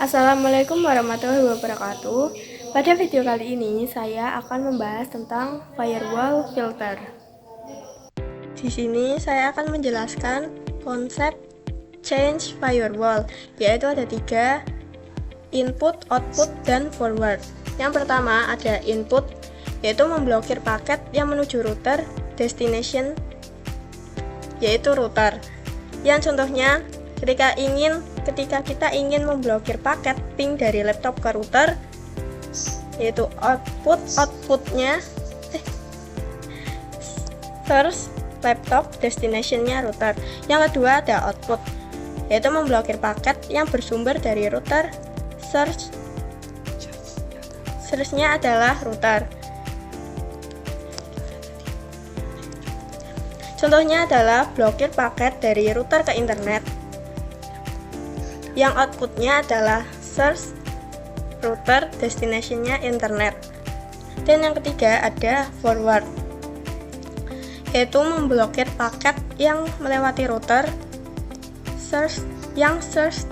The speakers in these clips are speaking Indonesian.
Assalamualaikum warahmatullahi wabarakatuh. Pada video kali ini saya akan membahas tentang firewall filter. Di sini saya akan menjelaskan konsep change firewall, yaitu ada 3: input, output, dan forward. Yang pertama ada input, yaitu memblokir paket yang menuju router destination, yaitu router. Yang contohnya ketika kita ingin memblokir paket ping dari laptop ke router, yaitu outputnya source laptop, destinationnya router. Yang kedua ada output, yaitu memblokir paket yang bersumber dari router, source-nya adalah router. Contohnya adalah blokir paket dari router ke internet. Yang outputnya adalah source, router, destinationnya internet. Dan yang ketiga ada forward, yaitu memblokir paket yang melewati router, source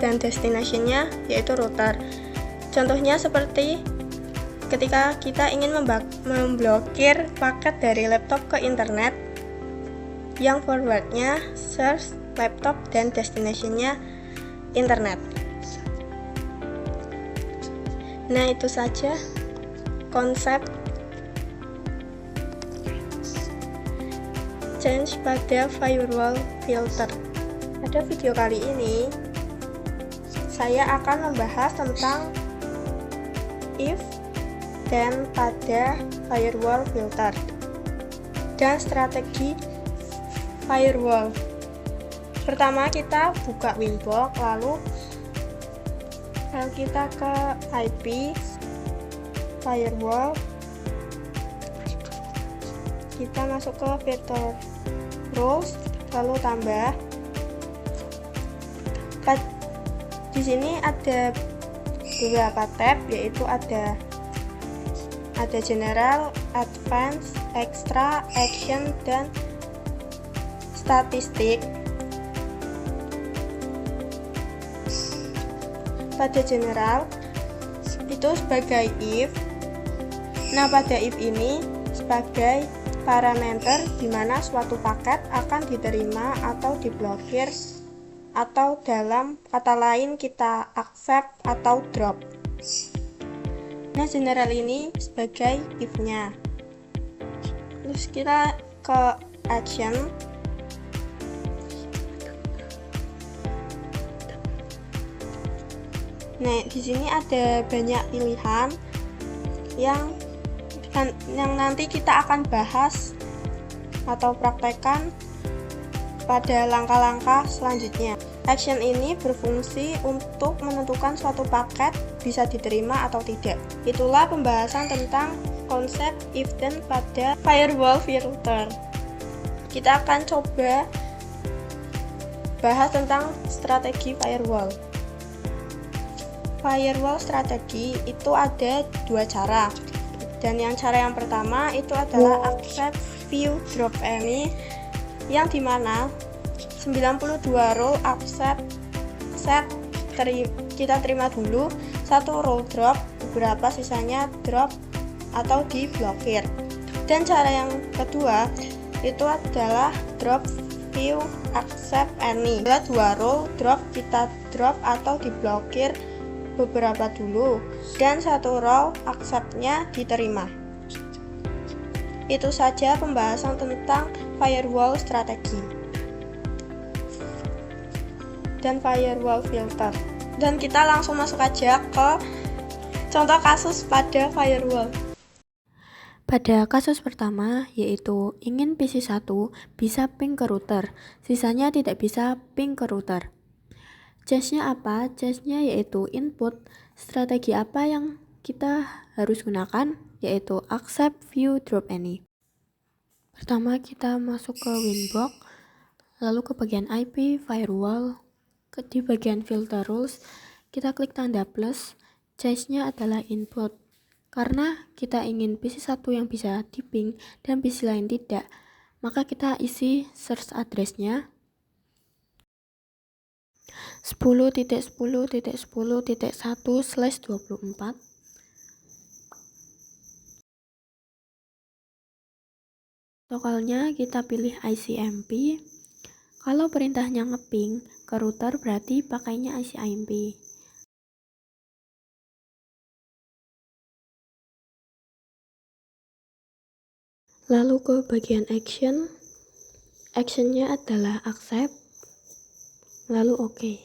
dan destinationnya yaitu router. Contohnya seperti ketika kita ingin memblokir paket dari laptop ke internet, yang forwardnya source, laptop, dan destinationnya internet. Nah, itu saja konsep change pada firewall filter. Pada video kali ini saya akan membahas tentang if dan pada firewall filter dan strategi firewall. Pertama kita buka Winbox, lalu kita ke IP firewall, kita masuk ke filter rules, lalu tambah. Di sini ada beberapa tab, yaitu ada general, advance, extra, action, dan statistik. Pada general itu sebagai if. Nah, pada if ini sebagai parameter di mana suatu paket akan diterima atau diblokir, atau dalam kata lain kita accept atau drop. Nah, general ini sebagai if-nya. Terus kita ke action. Nah, di sini ada banyak pilihan yang nanti kita akan bahas atau praktekkan pada langkah-langkah selanjutnya. Action ini berfungsi untuk menentukan suatu paket bisa diterima atau tidak. Itulah pembahasan tentang konsep if dan pada firewall filter. Kita akan coba bahas tentang strategi firewall. Firewall strategi itu ada 2 cara. Dan cara yang pertama itu adalah accept, view, drop any, yang dimana 92 rule accept, kita terima dulu, 1 rule drop, beberapa sisanya drop atau diblokir. Dan cara yang kedua itu adalah drop, view, accept, any. 2 rule drop, kita drop atau diblokir beberapa dulu, dan 1 row accept-nya diterima. Itu saja pembahasan tentang firewall strategi dan firewall filter. Dan kita langsung masuk aja ke contoh kasus pada firewall. Pada kasus pertama, yaitu ingin PC1 bisa ping ke router, sisanya tidak bisa ping ke router. Change-nya apa? Change-nya yaitu input. Strategi apa yang kita harus gunakan? Yaitu accept, view, drop any. Pertama kita masuk ke Winbox, lalu ke bagian IP, firewall, di bagian filter rules, kita klik tanda plus. Change-nya adalah input. Karena kita ingin PC1 yang bisa di-ping dan PC lain tidak, maka kita isi search address-nya. 10.10.10.1/24. Protokolnya kita pilih ICMP. Kalau perintahnya ngeping ke router berarti pakainya ICMP. Lalu ke bagian action. Actionnya adalah accept, lalu OK.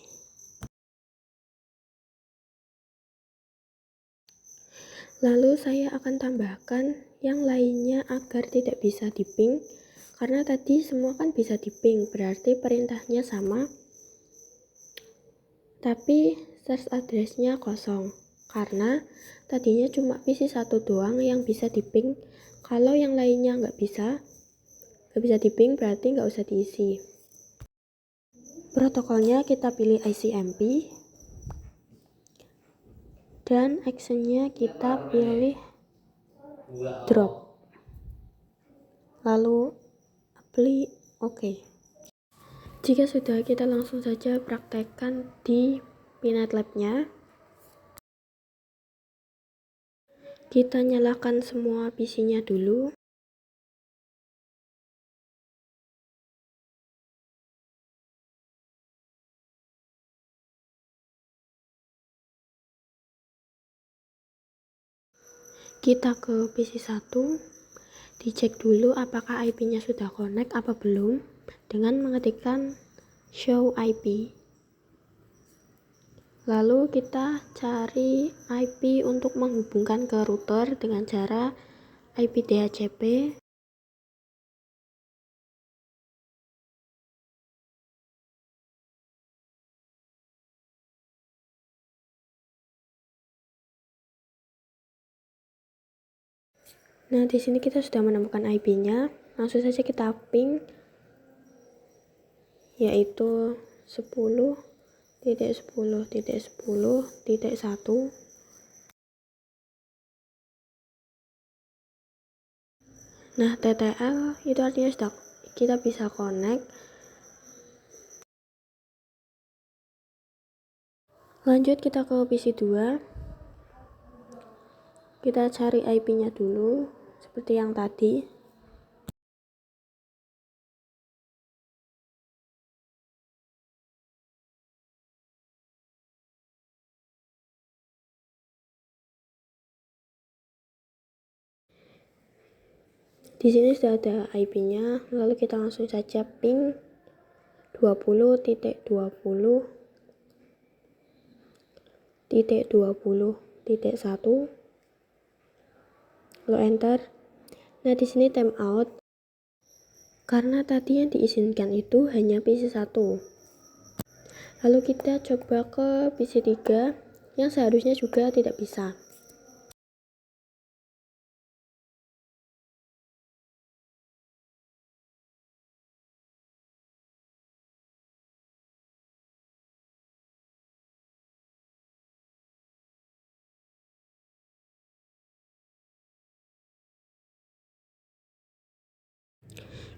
Lalu saya akan tambahkan yang lainnya agar tidak bisa di-ping, karena tadi semua kan bisa di-ping, berarti perintahnya sama, tapi source address-nya kosong, karena tadinya cuma PC 1 doang yang bisa di-ping. Kalau yang lainnya nggak bisa di-ping, berarti nggak usah diisi. Protokolnya kita pilih ICMP, dan actionnya kita pilih drop, lalu apply OK. Jika sudah, kita langsung saja praktekkan di Pinet Lab-nya. Kita nyalakan semua PC-nya dulu. Kita ke PC 1, dicek dulu apakah IP-nya sudah connect apa belum dengan mengetikkan show IP. Lalu kita cari IP untuk menghubungkan ke router dengan cara IP DHCP. Nah, di sini kita sudah menemukan IP-nya. Langsung saja kita ping, yaitu 10.10.10.1. Nah, TTL itu artinya sudah kita bisa connect. Lanjut kita ke PC 2. Kita cari IP-nya dulu seperti yang tadi. Di sini sudah ada IP-nya, lalu kita langsung saja ping 20.20.20.1, lalu enter. Nah, di sini timeout karena tadi yang diizinkan itu hanya PC 1. Lalu kita coba ke PC 3 yang seharusnya juga tidak bisa.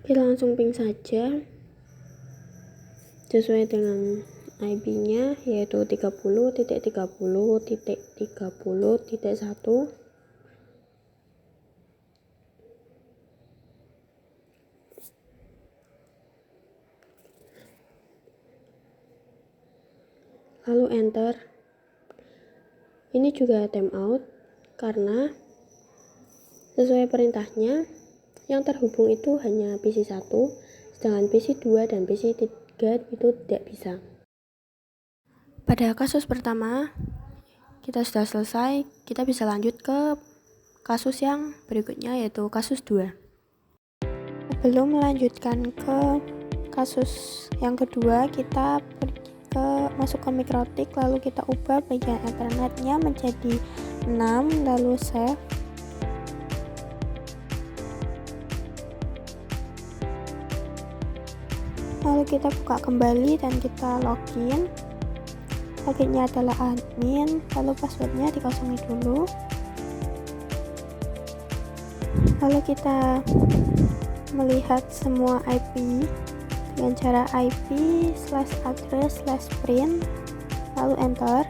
Kita langsung ping saja sesuai dengan IP-nya, yaitu 30.30.30.1. Lalu enter. Ini juga timeout karena sesuai perintahnya yang terhubung itu hanya PC 1, sedangkan PC 2 dan PC 3 itu tidak bisa. Pada kasus pertama kita sudah selesai, kita bisa lanjut ke kasus yang berikutnya, yaitu kasus 2. Sebelum melanjutkan ke kasus yang kedua, kita masuk ke Mikrotik, lalu kita ubah bagian Ethernetnya menjadi 6, lalu save. Lalu kita buka kembali dan kita login. Loginnya adalah admin, lalu passwordnya dikosongi dulu. Lalu kita melihat semua IP dengan cara ip/address/print, lalu enter.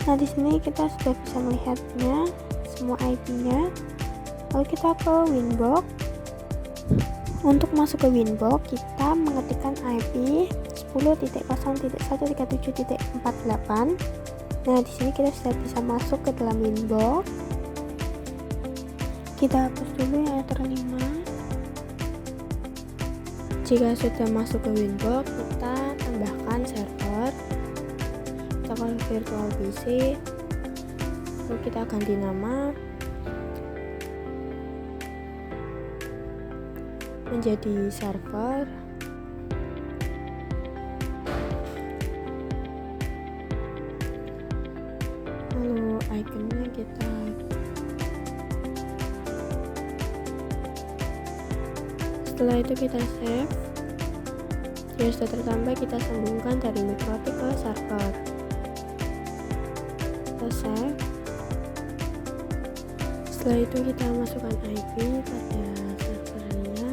Nah, di sini kita sudah bisa melihatnya semua IP-nya. Lalu kita ke Winbox. Untuk masuk ke Winbox, kita mengetikkan IP 10.0.137.48. Nah, di sini kita sudah bisa masuk ke dalam Winbox. Kita hapus dulu yang terlima. Jika sudah masuk ke Winbox, kita tambahkan server. Kita ke virtual PC, lalu kita ganti nama menjadi server. Lalu ikonnya kita setelah itu kita save. Jika sudah tertambah, kita sambungkan dari mikrotik ke server. Kita save. Setelah itu kita masukkan IP pada servernya,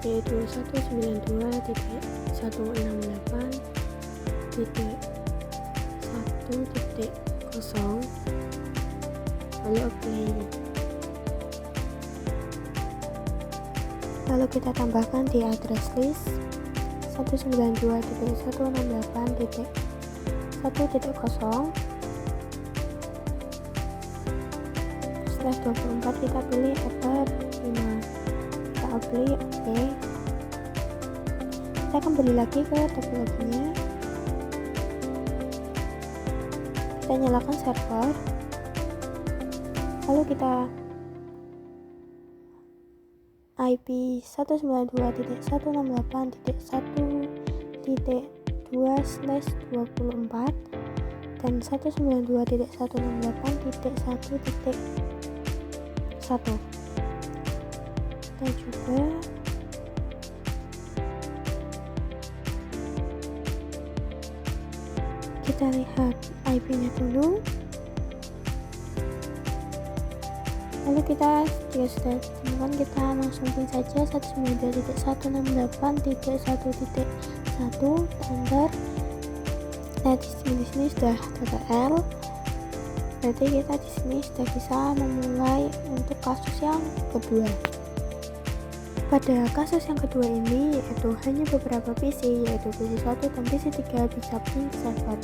yaitu 192.168.1.0, lalu apply. Lalu kita tambahkan di address list 192.168.1.0. Setelah 24 kita pilih enter 5. Kita apply, oke. Kita kembali lagi ke topologinya. Kita nyalakan server. Lalu kita IP 192.168.1.2/24 dan 192.168.1.1. Kita juga kita lihat IP-nya dulu. Lalu kita jika sudah ditemukan, kita langsung pilih saja 192.168.1.1 enter. Nah, di sini sudah TTL. Berarti kita di sini sudah bisa memulai untuk kasus yang kedua. Pada kasus yang kedua ini, yaitu hanya beberapa PC, yaitu PC 1 dan PC 3 bisa ping ke server.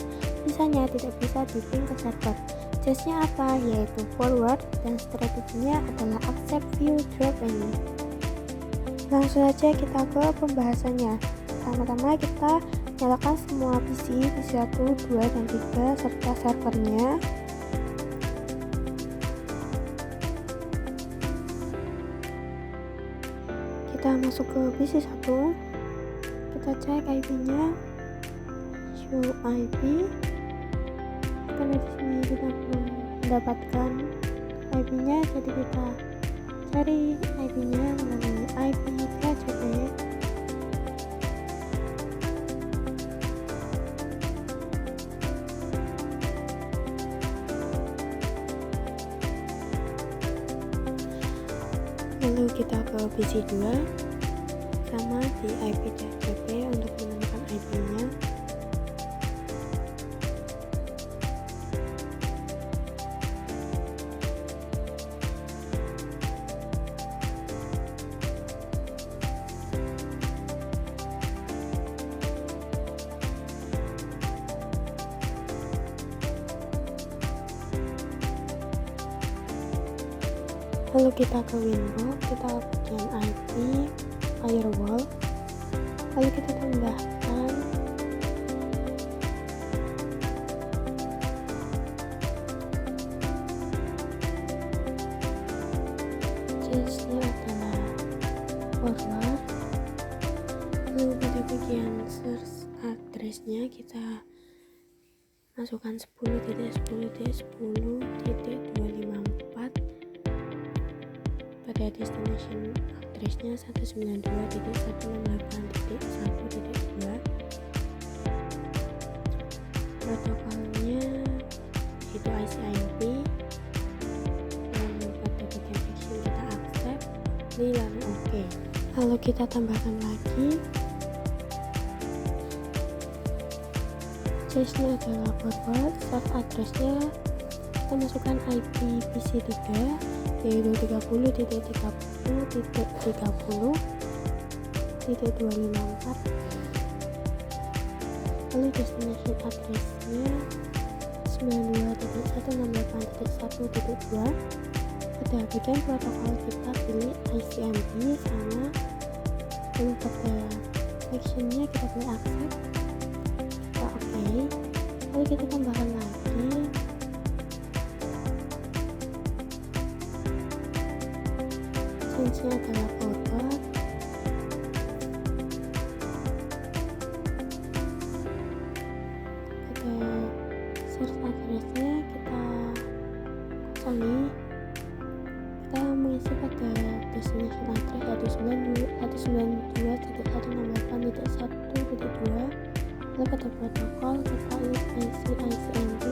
Sisanya tidak bisa di ping ke server. Jasnya apa? Yaitu forward, dan strateginya adalah accept, view, drop, and leave. Langsung saja kita ke pembahasannya. Pertama-tama kita nyalakan semua PC 1, 2, dan 3 serta servernya. Kita masuk ke PC 1. Kita cek IP-nya, show IP. Karena di sini kita belum mendapatkan IP-nya, jadi kita cari IP-nya melalui IP PHP. Lalu kita ke PC 2, sama di IP PHP untuk menemukan IP-nya. Lalu kita ke Winbox, kita bagian IP firewall, lalu kita tambahkan change-nya adalah forward. Lalu pada bagian search address-nya kita masukkan 10.10.10.254. Pada destination address-nya 192.168.1.2. Protokolnya itu ICIMP. Lalu pada bagian apply lalu oke. Lalu kita tambahkan lagi change-nya adalah forward, start address-nya kita masukkan IP PC3 yaitu 30.30.30.254, lalu destination address-nya 92.168.1.2. pada bagian protokol kita pilih ICMP sama, lalu pada action-nya kita pilih accept, kita oke. Lalu kita tambahkan lagi change-nya adalah forward, pada search address-nya kita kosongi, kita mengisi pada destination address yaitu 92.168.1.2. lalu pada protokol kita isi ICMP,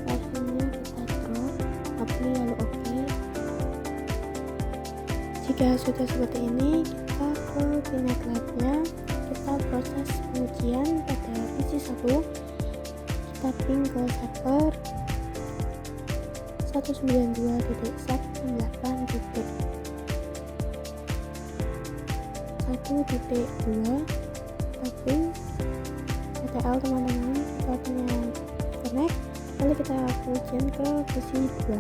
versionnya kita drop, apply lalu oke. Jika sudah seperti ini, kita ke Pinet Lab-nya, kita proses pengujian pada PC1, kita ping ke server 192.168.1.2, tapi TTL teman-teman, platnya connect, lalu kita pengujian ke PC 2,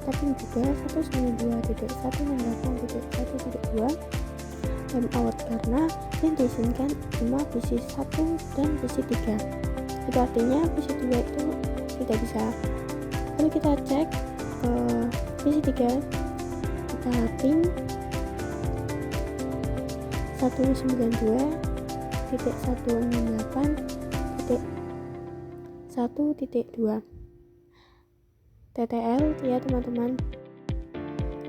tapi juga 192.168.1.2 timeout karena yang diizinkan cuma PC 1 dan PC 3, itu artinya PC 2 itu tidak bisa. Lalu kita cek ke PC 3, kita ping 192.168.1.2 TTL ya teman-teman.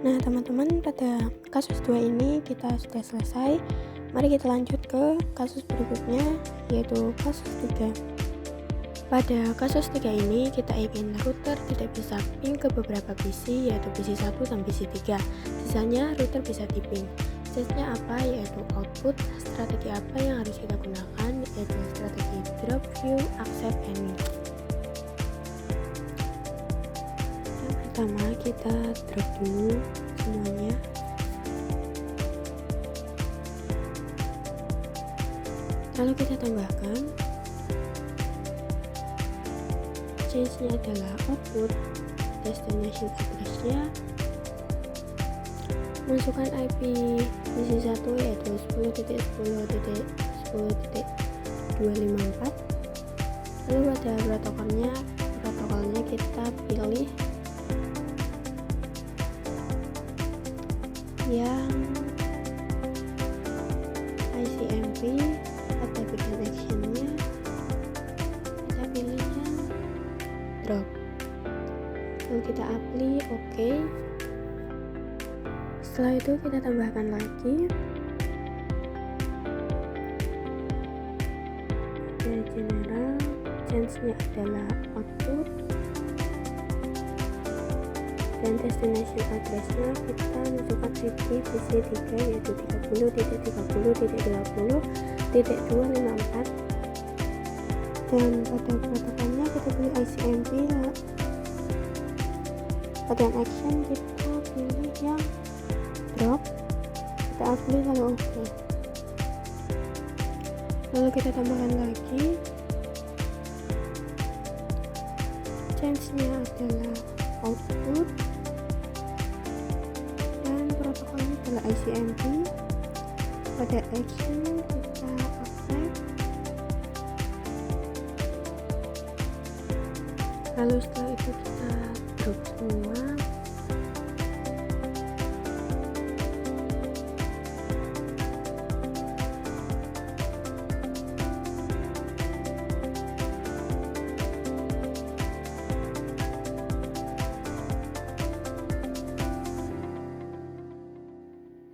Nah teman-teman, pada kasus 2 ini kita sudah selesai. Mari kita lanjut ke kasus berikutnya, yaitu kasus 3. Pada kasus 3 ini kita ingin router tidak bisa ping ke beberapa PC, yaitu PC 1 dan PC 3. Sisanya router bisa di-ping. Strategi apa, yaitu output. Strategi apa yang harus kita gunakan, yaitu strategi drop, view, accept, and wait. Yang pertama kita drop dulu semuanya. Lalu kita tambahkan change-nya adalah output, destination address-nya, masukkan IP PC1 yaitu 10.10.10.254, lalu pada protokolnya kita pilih yang ICMP, pada bagian action-nya kita pilih yang drop, lalu kita apply oke. Setelah itu kita tambahkan lagi general, change-nya adalah output, dan destination address-nya kita masukkan IP PC3 yaitu 30.30.20.254, dan pada protokolnya kita pilih ICMP. Pada action kita pilih yang drop, kita apply lalu oke. Lalu kita tambahkan lagi change-nya adalah output, dan protokolnya adalah ICMP. Pada action kita accept, lalu setelah itu kita drop semua.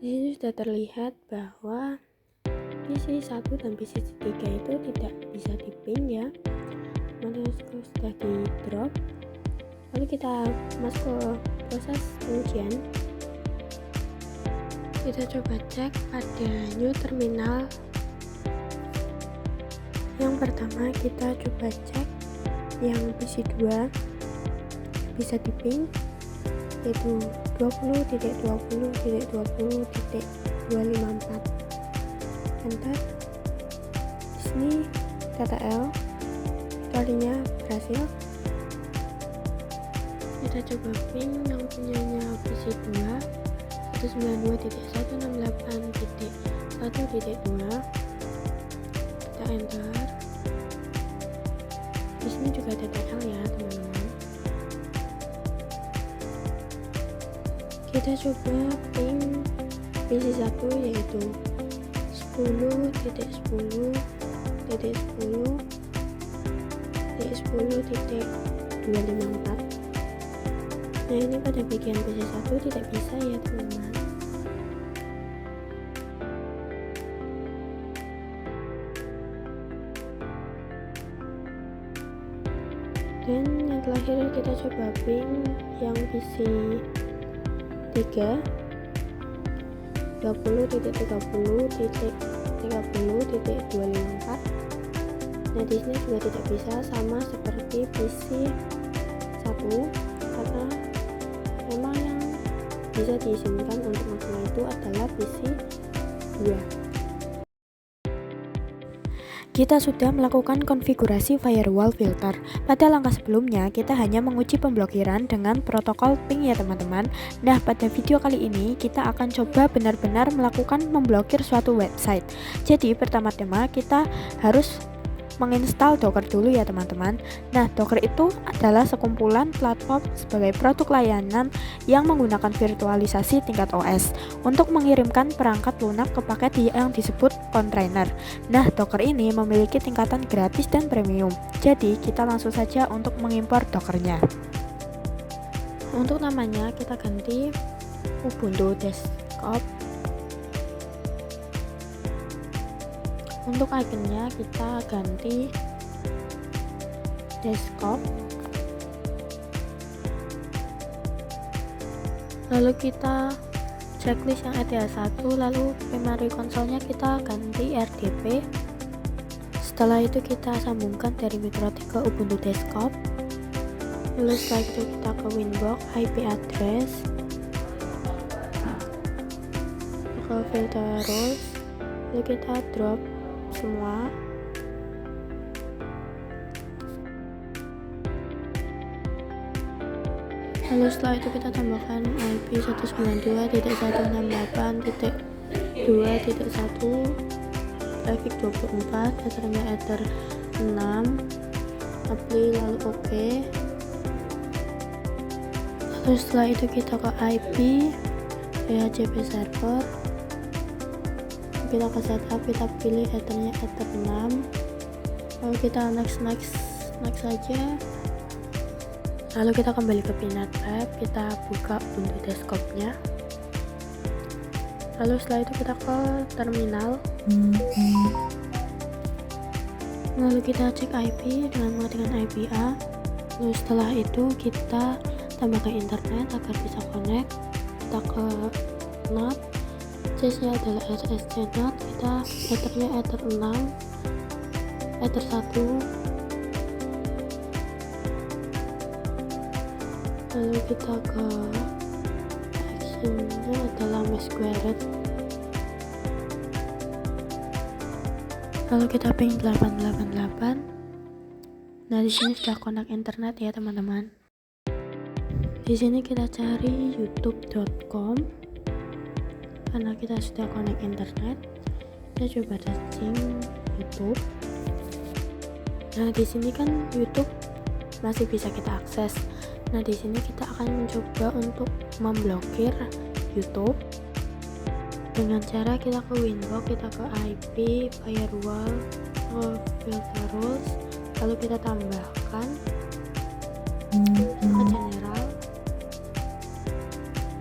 Di sini sudah terlihat bahwa PC 1 dan PC 3 itu tidak bisa di-ping ya. Kemudian sudah di drop, Lalu kita masuk ke proses pengujian. Kita coba cek pada new terminal. Yang pertama kita coba cek yang PC 2 bisa di ping, yaitu 20.20.20.254. Enter. Di sini TTL, itu artinya berhasil. Kita coba ping yang punyanya PC 2 192.168.1.2. Kita enter. Di sini juga TTL ya teman-teman. Kita coba ping PC 1 yaitu 10.10.10.254. Nah, ini pada bagian PC 1 tidak bisa ya teman-teman. Dan yang terakhir kita coba ping yang PC 3 20.30.30.254. Nah, di sini juga tidak bisa, sama seperti PC 1, karena memang yang bisa diizinkan untuk maksimal itu adalah PC 2. Kita sudah melakukan konfigurasi firewall filter. Pada langkah sebelumnya, kita hanya menguji pemblokiran dengan protokol ping ya teman-teman. Nah, pada video kali ini kita akan coba benar-benar melakukan memblokir suatu website. Jadi, pertama-tama kita harus menginstal Docker dulu ya teman-teman. Nah, Docker itu adalah sekumpulan platform sebagai produk layanan yang menggunakan virtualisasi tingkat OS untuk mengirimkan perangkat lunak ke paket yang disebut container. Nah, Docker ini memiliki tingkatan gratis dan premium. Jadi, kita langsung saja untuk mengimpor Dockernya. Untuk namanya kita ganti Ubuntu Desktop. Untuk ikonnya kita ganti desktop. Lalu kita checklist yang ETH1, lalu memory konsolnya kita ganti RDP. Setelah itu kita sambungkan dari MikroTik ke Ubuntu Desktop. Lalu setelah itu kita ke Winbox, IP address, ke filter rules, lalu kita drop semua. Lalu setelah itu kita tambahkan IP 192.168.2.1, traffic 24, ethernya ether 6, apply, lalu OK. Lalu setelah itu kita ke IP DHCP server, kita ke setup, kita pilih ethernya ether 6, lalu kita next saja. Lalu kita kembali ke Peanut Lab, kita buka Ubuntu Desktopnya. Lalu setelah itu kita ke terminal. Lalu kita cek IP dengan menggunakan IPA. Lalu setelah itu kita tambahkan internet agar bisa connect. Kita ke NAT, CC adalah SSC NAT, kita ethernya ether 6, ether 1. Lalu kita ke actionnya adalah mesh squared. Lalu kita ping 888. Nah, di sini sudah connect internet ya teman-teman. Di sini kita cari youtube.com. Karena kita sudah connect internet, kita coba searching YouTube. Nah, di sini kan YouTube masih bisa kita akses. Nah, di sini kita akan mencoba untuk memblokir YouTube dengan cara kita ke Winbox, kita ke IP, firewall, ke filter rules, lalu kita tambahkan ke general,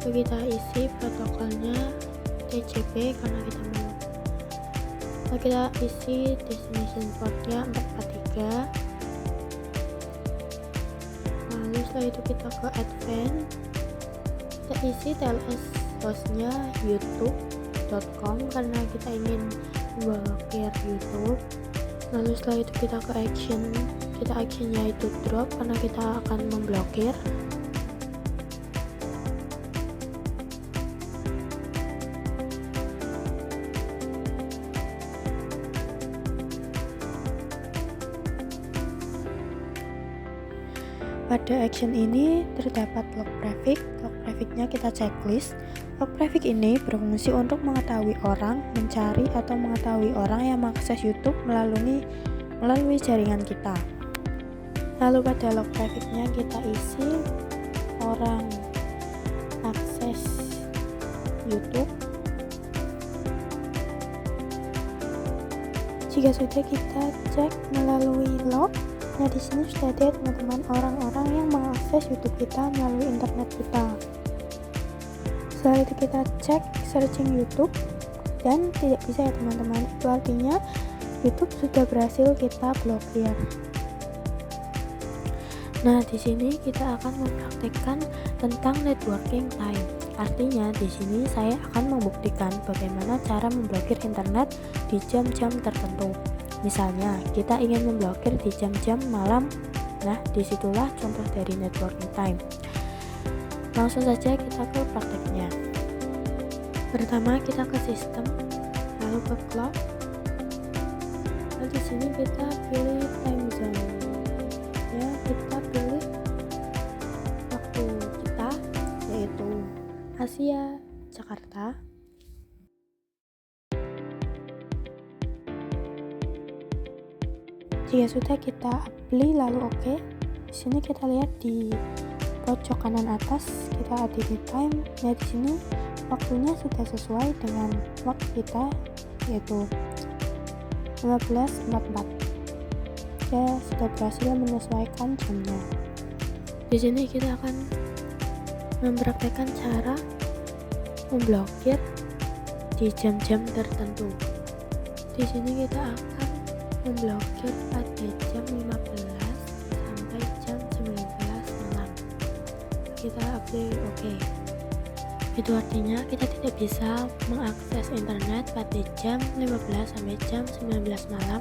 lalu kita isi protokolnya TCP karena kita mau, lalu kita isi destination portnya 443. Setelah itu kita ke advance, kita isi TLS hostnya youtube.com karena kita ingin memblokir YouTube. Lalu setelah itu kita ke actionnya itu drop karena kita akan memblokir. Pada action ini terdapat log trafficnya kita checklist. Log traffic ini berfungsi untuk mengetahui orang, mencari atau mengetahui orang yang mengakses YouTube melalui jaringan kita. Lalu pada log trafficnya kita isi orang akses YouTube. Jika sudah kita cek melalui log. Nah, di sini sudah ada teman-teman orang-orang yang mengakses YouTube kita melalui internet kita. Setelah itu kita cek searching YouTube dan tidak bisa ya teman-teman. Itu artinya YouTube sudah berhasil kita blokir. Nah, di sini kita akan mempraktikkan tentang networking time. Artinya di sini saya akan membuktikan bagaimana cara memblokir internet di jam-jam tertentu. Misalnya, kita ingin memblokir di jam-jam malam. Nah, disitulah contoh dari networking time. Langsung saja kita ke prakteknya. Pertama, kita ke sistem, lalu ke clock. Lalu di sini kita pilih time zone. Ya, kita pilih waktu kita, yaitu Asia, Jakarta. Jika sudah kita apply lalu oke. Di sini kita lihat di pojok kanan atas kita ada di time. Nah, di sini waktunya sudah sesuai dengan waktu kita yaitu 15.44. Ya, sudah berhasil menyesuaikan jamnya. Di sini kita akan mempraktekkan cara memblokir di jam-jam tertentu. Di sini kita akan memblokir pada jam 15 sampai jam 19 malam. Kita apply oke. Itu artinya kita tidak bisa mengakses internet pada jam 15 sampai jam 19 malam